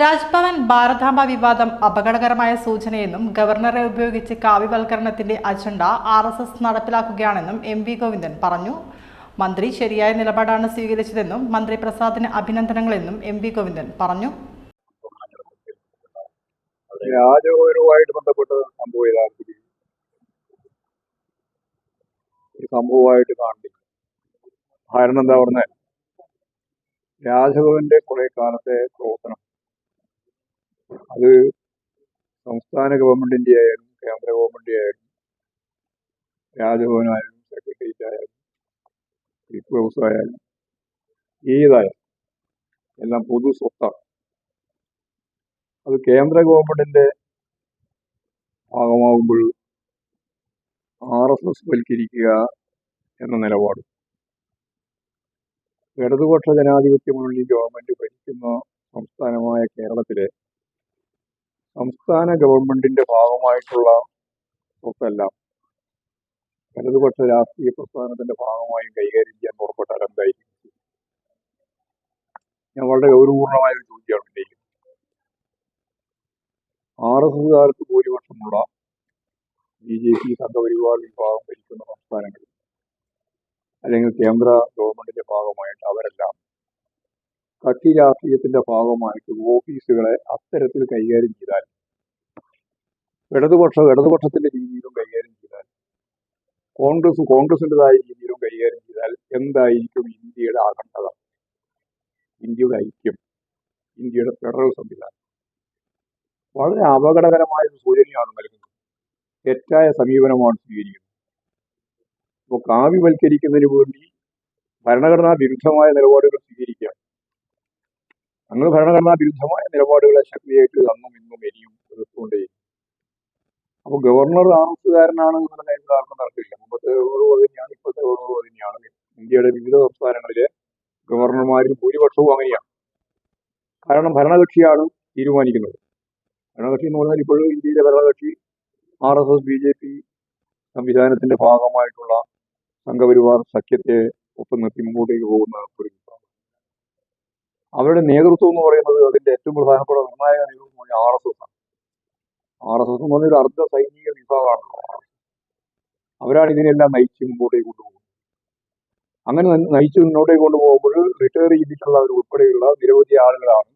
രാജ്ഭവൻ ഭാരതാംബ വിവാദം അപകടകരമായ സൂചനയെന്നും ഗവർണറെ ഉപയോഗിച്ച് കാവ്യവൽക്കരണത്തിന്റെ അജണ്ട RSS നടപ്പിലാക്കുകയാണെന്നും MV ഗോവിന്ദൻ പറഞ്ഞു. മന്ത്രി ശരിയായ നിലപാടാണ് സ്വീകരിച്ചതെന്നും മന്ത്രി പ്രസാദിന് അഭിനന്ദനങ്ങളെന്നും MV ഗോവിന്ദൻ പറഞ്ഞു. രാജപൗരവുമായിട്ട് ബന്ധപ്പെട്ട് സംഭവമായിട്ട് കാണില്ല. കാരണം എന്താ പറഞ്ഞാൽ രാജഭവന്റെ കുറെ കാലത്തെ പ്രവർത്തനം അത് സംസ്ഥാന ഗവൺമെന്റിന്റെ ആയാലും കേന്ദ്ര ഗവൺമെന്റ് ആയാലും രാജഭവനായാലും സെക്രട്ടേറിയറ്റ് ആയാലും ക്ലിഫ് ഹൗസ് ആയാലും ഏതായാലും എല്ലാം പൊതു സ്വത്താണ്. അത് കേന്ദ്ര ഗവൺമെന്റിന്റെ ഭാഗമാകുമ്പോൾ RSS വൽക്കരിക്കുക എന്ന നിലപാട് ഇടതുപക്ഷ ജനാധിപത്യ മുന്നണി ഗവൺമെന്റ് ഭരിക്കുന്ന സംസ്ഥാനമായ കേരളത്തിലെ സംസ്ഥാന ഗവൺമെന്റിന്റെ ഭാഗമായിട്ടുള്ള സ്വത്തെല്ലാം ഇടതുപക്ഷ രാഷ്ട്രീയ പ്രസ്ഥാനത്തിന്റെ ഭാഗമായും കൈകാര്യം ചെയ്യാൻ പുറപ്പെട്ടാൽ എന്തായിരിക്കും? ഞാൻ വളരെ ഗൗരവപൂർണമായ ഒരു ചോദ്യമാണ് ഉന്നയിക്കുന്നത്. RSSകാർക്ക് ഭൂരിപക്ഷമുള്ള BJP സംഘപരിവാർ വിഭാഗം ഭരിക്കുന്ന സംസ്ഥാനങ്ങളിൽ അല്ലെങ്കിൽ കേന്ദ്ര ഗവൺമെന്റിന്റെ ഭാഗമായിട്ട് അവരെല്ലാം കക്ഷി രാഷ്ട്രീയത്തിന്റെ ഭാഗമായിട്ട് ഓഫീസുകളെ അത്തരത്തിൽ കൈകാര്യം ചെയ്താൽ ഇടതുപക്ഷത്തിന്റെ രീതിയിലും കൈകാര്യം ചെയ്താൽ കോൺഗ്രസിൻ്റെതായ രീതിയിലും കൈകാര്യം ചെയ്താൽ എന്തായിരിക്കും ഇന്ത്യയുടെ അഖണ്ഡത, ഇന്ത്യയുടെ ഐക്യം, ഇന്ത്യയുടെ ഫെഡറൽ സംവിധാനം? വളരെ അപകടകരമായ ഒരു സൂചനയാണ് നൽകുന്നത്. തെറ്റായ സമീപനമാണ് സ്വീകരിക്കുന്നത്. ഇപ്പോൾ കാവ്യവൽക്കരിക്കുന്നതിന് വേണ്ടി ഭരണഘടനാ വിരുദ്ധമായ നിലപാടുകൾ സ്വീകരിക്കുക. അങ്ങനെ ഭരണഘടനാ വിരുദ്ധമായ നിലപാടുകളെ ശക്തിയായിട്ട് അന്നും ഇന്നും ഇനിയും എതിർത്തുകൊണ്ടേയിരിക്കും. അപ്പോൾ ഗവർണർ RSSകാരനാണ് എന്നുള്ള കാര്യത്തിൽ ആർക്കും തർക്കമില്ല. മുമ്പത്തെ ഗവർണർ തന്നെയാണ്, ഇപ്പോഴത്തെ ഗവർണർ തന്നെയാണ്. ഇന്ത്യയുടെ വിവിധ സംസ്ഥാനങ്ങളിലെ ഗവർണർമാരിൽ ഭൂരിപക്ഷവും അങ്ങനെയാണ്. കാരണം ഭരണകക്ഷിയാണ് തീരുമാനിക്കുന്നത്. ഭരണകക്ഷി എന്ന് പറഞ്ഞാൽ ഇപ്പോഴും ഇന്ത്യയിലെ ഭരണകക്ഷി RSS BJP സംവിധാനത്തിന്റെ ഭാഗമായിട്ടുള്ള സംഘപരിവാർ സഖ്യത്തെ ഒപ്പം നിർത്തി മുമ്പോട്ടേക്ക് പോകുന്ന ഒരു വിഭാഗം. അവരുടെ നേതൃത്വം എന്ന് പറയുന്നത് അതിന്റെ ഏറ്റവും പ്രധാനപ്പെട്ട നിർണായക നേതൃത്വം RSS ആണ്. RSS എന്ന് പറഞ്ഞൊരു അർദ്ധ സൈനിക വിഭാഗമാണ്. അവരാണ് ഇതിനെല്ലാം നയിച്ച് മുമ്പോട്ടേക്ക് കൊണ്ടുപോകുന്നത്. അങ്ങനെ നയിച്ച് മുന്നോട്ടേക്ക് കൊണ്ടുപോകുമ്പോൾ റിട്ടയർ ചെയ്തിട്ടുള്ളവർ ഉൾപ്പെടെയുള്ള നിരവധി ആളുകളാണ്